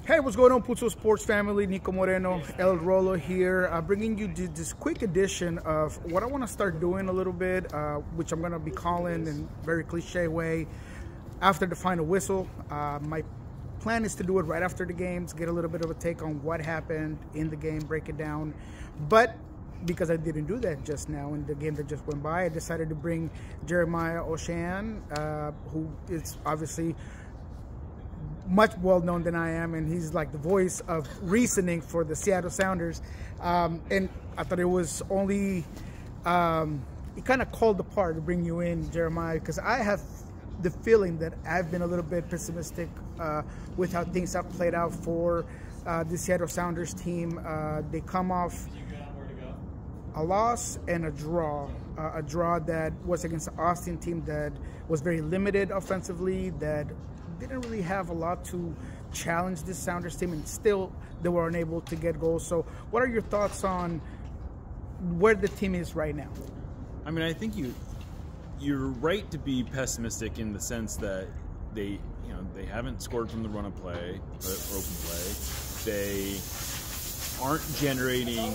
Hey, what's going on, Pulso Sports family? Nico Moreno, El Rolo here, bringing you this quick edition of what I want to start doing a little bit, which I'm going to be calling in a very cliche way after the final whistle. My plan is to do it right after the games, get a little bit of a take on what happened in the game, break it down. But because I didn't do that just now in the game that just went by, I decided to bring Jeremiah Oshane, who is obviously much well known than I am, and he's like the voice of reasoning for the Seattle Sounders. And I thought it was only it kind of called the part to bring you in, Jeremiah, because I have the feeling that I've been a little bit pessimistic with how things have played out for the Seattle Sounders team. They come off a loss and a draw that was against the Austin team that was very limited offensively, that didn't really have a lot to challenge this Sounders team, and still they were unable to get goals. So what are your thoughts on where the team is right now? I mean, I think you're right to be pessimistic in the sense that they haven't scored from the run of play or open play. They aren't generating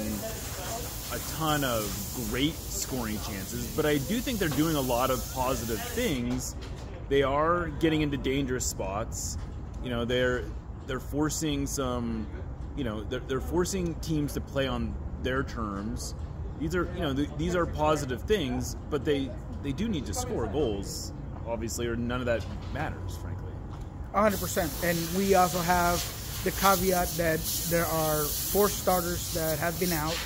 a ton of great scoring chances, but I do think they're doing a lot of positive things. They are getting into dangerous spots. They're forcing some, they're forcing teams to play on their terms. These are positive things, but they do need to score goals, obviously, or none of that matters, frankly. 100%. And we also have the caveat that there are 4 starters that have been out.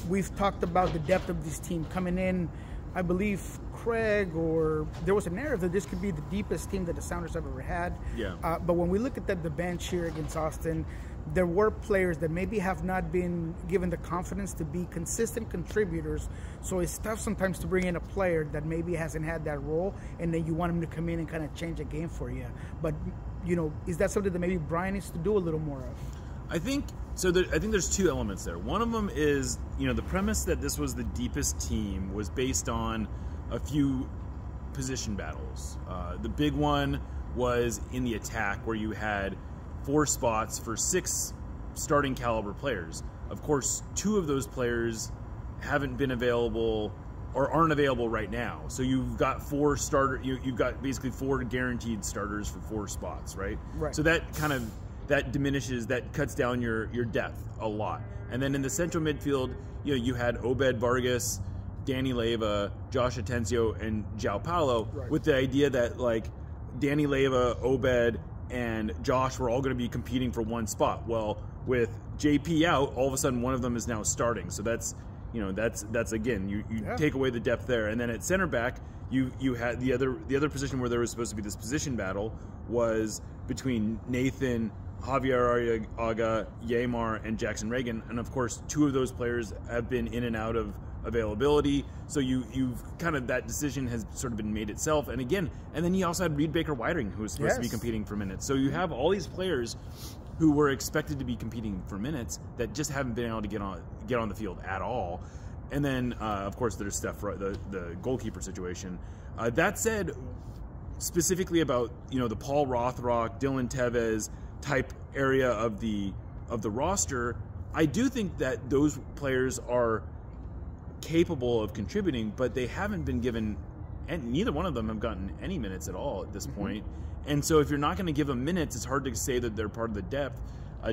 We've talked about the depth of this team coming in. I believe Craig, or there was a narrative that this could be the deepest team that the Sounders have ever had. Yeah. But when we look at the bench here against Austin, there were players that maybe have not been given the confidence to be consistent contributors. So it's tough sometimes to bring in a player that maybe hasn't had that role, and then you want him to come in and kind of change a game for you. But, is that something that maybe Brian needs to do a little more of? I think so. I think there's 2 elements there. One of them is, the premise that this was the deepest team was based on a few position battles. The big one was in the attack, where you had 4 spots for 6 starting caliber players. Of course, 2 of those players haven't been available or aren't available right now. So you've got 4 starter. You've got basically 4 guaranteed starters for 4 spots, right? Right. So that diminishes, that cuts down your depth a lot. And then in the central midfield, you had Obed Vargas, Danny Leyva, Josh Atencio, and João Paulo, right, with the idea that Danny Leyva, Obed, and Josh were all going to be competing for 1 spot. Well, with JP out, all of a sudden one of them is now starting. So that's again, you take away the depth there. And then at center back, you had the other position where there was supposed to be this position battle was between Nathan, Javier Arriaga, Yeimar, and Jackson Reagan. And of course, 2 of those players have been in and out of availability. So you've kind of, that decision has sort of been made itself. And then you also had Reed Baker-Whiting, who was supposed to be competing for minutes. So you have all these players who were expected to be competing for minutes that just haven't been able to get on the field at all. And then, of course, there's Steph, the goalkeeper situation. That said, specifically about the Paul Rothrock, Dylan Tevez type area of the roster, I do think that those players are capable of contributing, but they haven't been given, and neither one of them have gotten any minutes at all at this point. And so if you're not going to give them minutes, it's hard to say that they're part of the depth.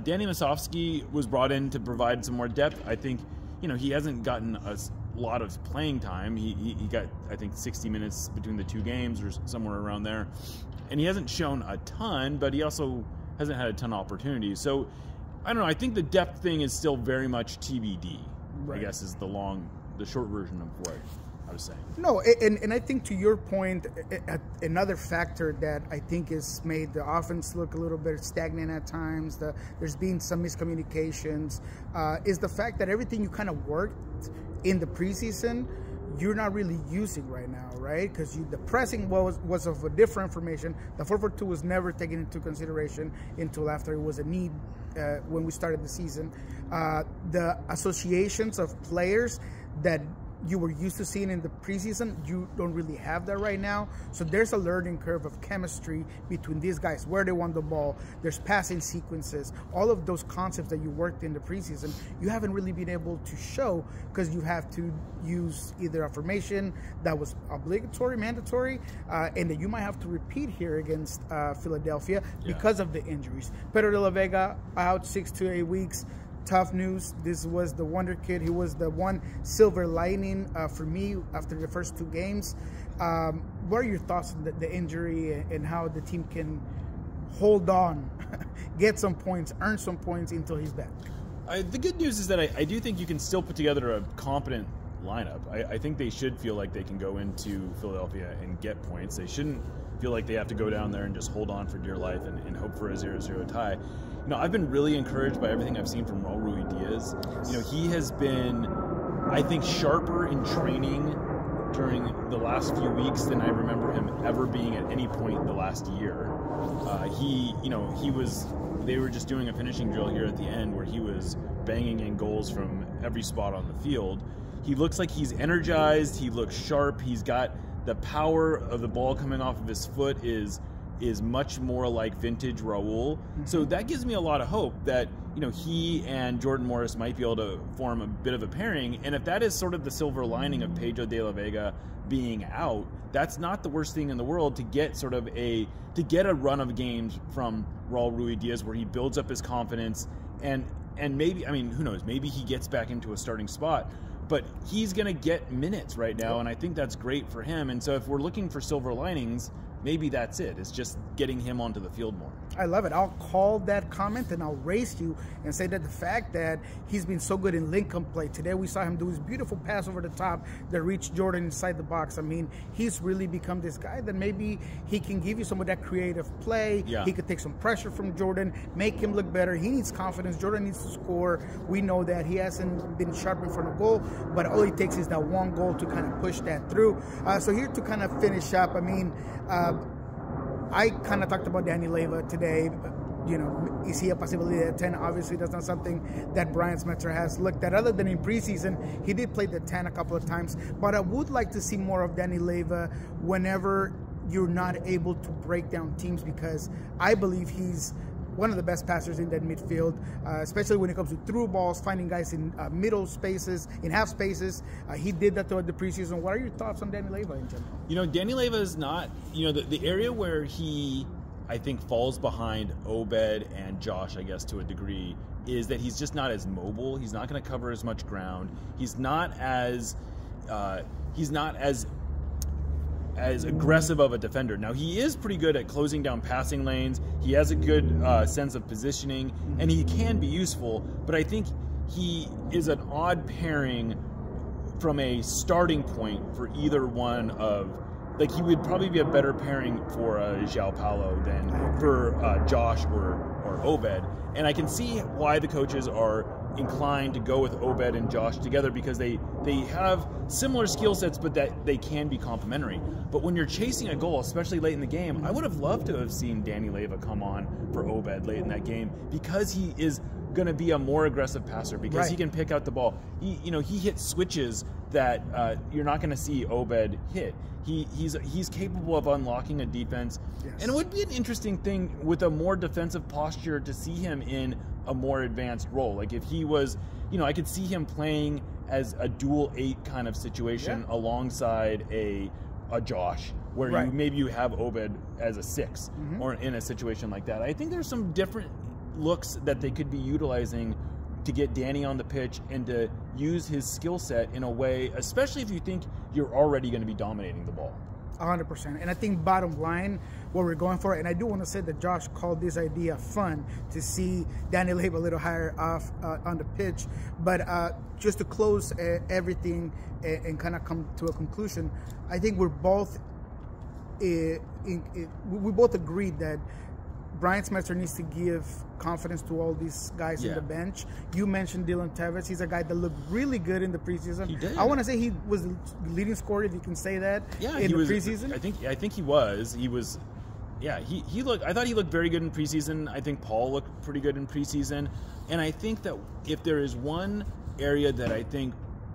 Danny Musovski was brought in to provide some more depth. I think he hasn't gotten a lot of playing time. He got, I think, 60 minutes between the 2 games or somewhere around there, and he hasn't shown a ton, but he also hasn't had a ton of opportunities. So I don't know. I think the depth thing is still very much TBD. Right. I guess is the short version of what I was saying. No, and I think to your point, another factor that I think has made the offense look a little bit stagnant at times, there's been some miscommunications, is the fact that everything you kind of worked in the preseason, you're not really using right now, right? Because the pressing was of a different information. The 4-4-2 was never taken into consideration until after it was a need when we started the season. The associations of players that you were used to seeing in the preseason. You don't really have that right now. So there's a learning curve of chemistry between these guys, where they want the ball. There's passing sequences. All of those concepts that you worked in the preseason, you haven't really been able to show because you have to use either a formation that was obligatory, mandatory, and that you might have to repeat here against Philadelphia because of the injuries. Pedro de la Vega out 6 to 8 weeks. Tough news. This was the wonder kid. He was the one silver lining for me after the first 2 games. What are your thoughts on the injury and how the team can hold on, get some points, earn some points until he's back? The good news is that I do think you can still put together a competent lineup. I think they should feel like they can go into Philadelphia and get points. They shouldn't feel like they have to go down there and just hold on for dear life and hope for a 0-0 tie. You know, I've been really encouraged by everything I've seen from Raul Ruidiaz. You know, he has been, I think, sharper in training during the last few weeks than I remember him ever being at any point the last year. They were just doing a finishing drill here at the end where he was banging in goals from every spot on the field. He looks like he's energized. He looks sharp. He's got the power of the ball coming off of his foot is much more like vintage Raul. So that gives me a lot of hope that, you know, he and Jordan Morris might be able to form a bit of a pairing. And if that is sort of the silver lining of Pedro de la Vega being out, that's not the worst thing in the world to get a run of games from Raul Ruidiaz where he builds up his confidence and maybe, I mean, who knows, maybe he gets back into a starting spot. But he's going to get minutes right now, and I think that's great for him. And so if we're looking for silver linings, maybe that's it. It's just getting him onto the field more. I love it. I'll call that comment and I'll race you and say that the fact that he's been so good in link-up play. Today we saw him do his beautiful pass over the top that reached Jordan inside the box. I mean, he's really become this guy that maybe he can give you some of that creative play. Yeah. He could take some pressure from Jordan, make him look better. He needs confidence. Jordan needs to score. We know that he hasn't been sharp in front of goal, but all he takes is that one goal to kind of push that through. So here to kind of finish up, I mean, I kind of talked about Danny Leyva today. You know, is he a possibility at 10? Obviously, that's not something that Brian Schmetzer has looked at. Other than in preseason, he did play the 10 a couple of times. But I would like to see more of Danny Leyva whenever you're not able to break down teams, because I believe he's one of the best passers in that midfield, especially when it comes to through balls, finding guys in middle spaces, in half spaces. He did that throughout the preseason. What are your thoughts on Danny Leyva in general? You know, Danny Leyva is not, you know, the area where he, I think, falls behind Obed and Josh, I guess, to a degree, is that he's just not as mobile. He's not going to cover as much ground. He's not as aggressive of a defender. Now, he is pretty good at closing down passing lanes. He has a good sense of positioning, and he can be useful, but I think he is an odd pairing from a starting point for either one of, like, he would probably be a better pairing for João Paulo than for Josh or Obed. And I can see why the coaches are inclined to go with Obed and Josh together, because they have similar skill sets, but that they can be complementary. But when you're chasing a goal, especially late in the game, I would have loved to have seen Danny Leyva come on for Obed late in that game, because he is going to be a more aggressive passer, because he can pick out the ball. He hits switches that you're not going to see Obed hit. He's capable of unlocking a defense. Yes. And it would be an interesting thing with a more defensive posture to see him in a more advanced role. Like if he was, I could see him playing as a dual 8 kind of situation alongside a Josh, where maybe you have Obed as a 6 or in a situation like that. I think there's some different looks that they could be utilizing to get Danny on the pitch and to use his skill set in a way, especially if you think you're already going to be dominating the ball. 100%. And I think bottom line, what we're going for, and I do want to say that Josh called this idea fun to see Danny Leyva a little higher off on the pitch. But just to close everything and kind of come to a conclusion, I think we're both we both agreed that Brian Schmetzer needs to give confidence to all these guys in the bench. You mentioned Dylan Tevez. He's a guy that looked really good in the preseason. He did. I want to say he was the leading scorer, if you can say that, in the preseason. I think he was. He was. Yeah, he looked. I thought he looked very good in preseason. I think Paul looked pretty good in preseason. And I think that if there is one area that I think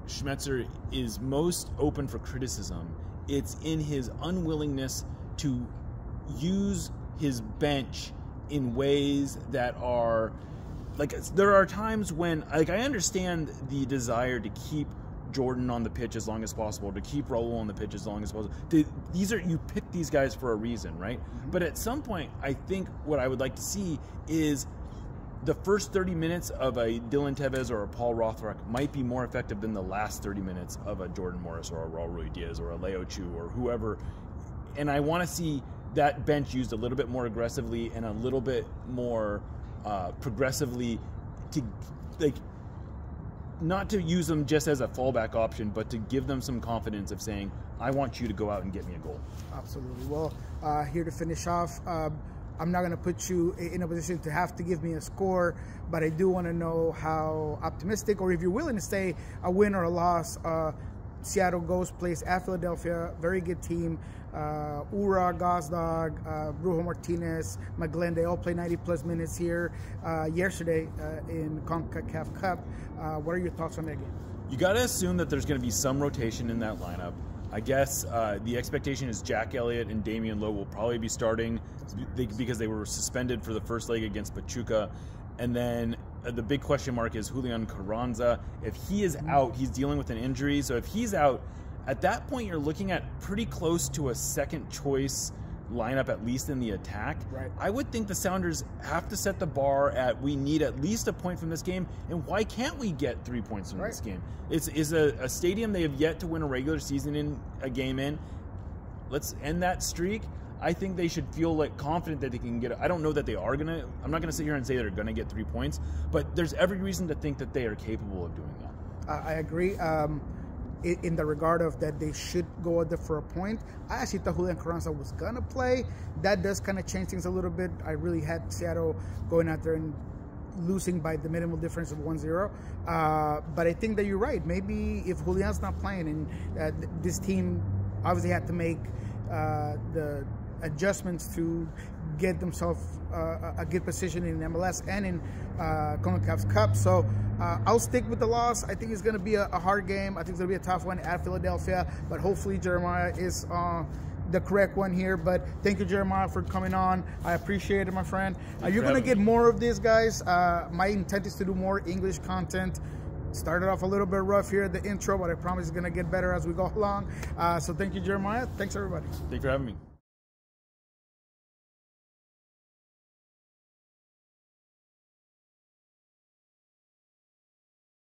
Schmetzer is most open for criticism, it's in his unwillingness to use his bench in ways that are like, there are times when, like, I understand the desire to keep Jordan on the pitch as long as possible, to keep Raul on the pitch as long as possible. You pick these guys for a reason, right? Mm-hmm. But at some point, I think what I would like to see is the first 30 minutes of a Dylan Tevez or a Paul Rothrock might be more effective than the last 30 minutes of a Jordan Morris or a Raul Ruidiaz or a Leo Chu or whoever. And I want to see that bench used a little bit more aggressively and a little bit more progressively, to, like, not to use them just as a fallback option, but to give them some confidence of saying, I want you to go out and get me a goal. Absolutely. Well, here to finish off, I'm not going to put you in a position to have to give me a score, but I do want to know how optimistic, or if you're willing to say a win or a loss. Seattle Ghost plays at Philadelphia, very good team. Ura, Gazdag, Brujo Martinez, McGlenn, they all play 90-plus minutes here yesterday in CONCACAF Cup. What are your thoughts on that game? You got to assume that there's going to be some rotation in that lineup. I guess the expectation is Jack Elliott and Damian Lowe will probably be starting because they were suspended for the first leg against Pachuca. And then the big question mark is Julian Carranza. If he is out, he's dealing with an injury. So if he's out, at that point you're looking at pretty close to a second choice lineup, at least in the attack. Right. I would think the Sounders have to set the bar at, we need at least a point from this game, and why can't we get 3 points from this game? It's a stadium they have yet to win a regular season in, a game in. Let's end that streak. I think they should feel like confident that they can get it. I don't know that they are going to. I'm not going to sit here and say they're going to get 3 points, but there's every reason to think that they are capable of doing that. I agree. In the regard of that they should go out there for a point. I actually thought Julian Carranza was going to play. That does kind of change things a little bit. I really had Seattle going out there and losing by the minimal difference of 1-0. But I think that you're right. Maybe if Julian's not playing, and this team obviously had to make the adjustments to get themselves a good position in MLS and in CONCACAF Cup. So I'll stick with the loss. I think it's going to be a hard game. I think it's going to be a tough one at Philadelphia, but hopefully Jeremiah is the correct one here. But thank you, Jeremiah, for coming on. I appreciate it, my friend. You're going to get more of this, guys. My intent is to do more English content. Started off a little bit rough here at the intro, but I promise it's going to get better as we go along. So thank you, Jeremiah. Thanks, everybody. Thanks for having me.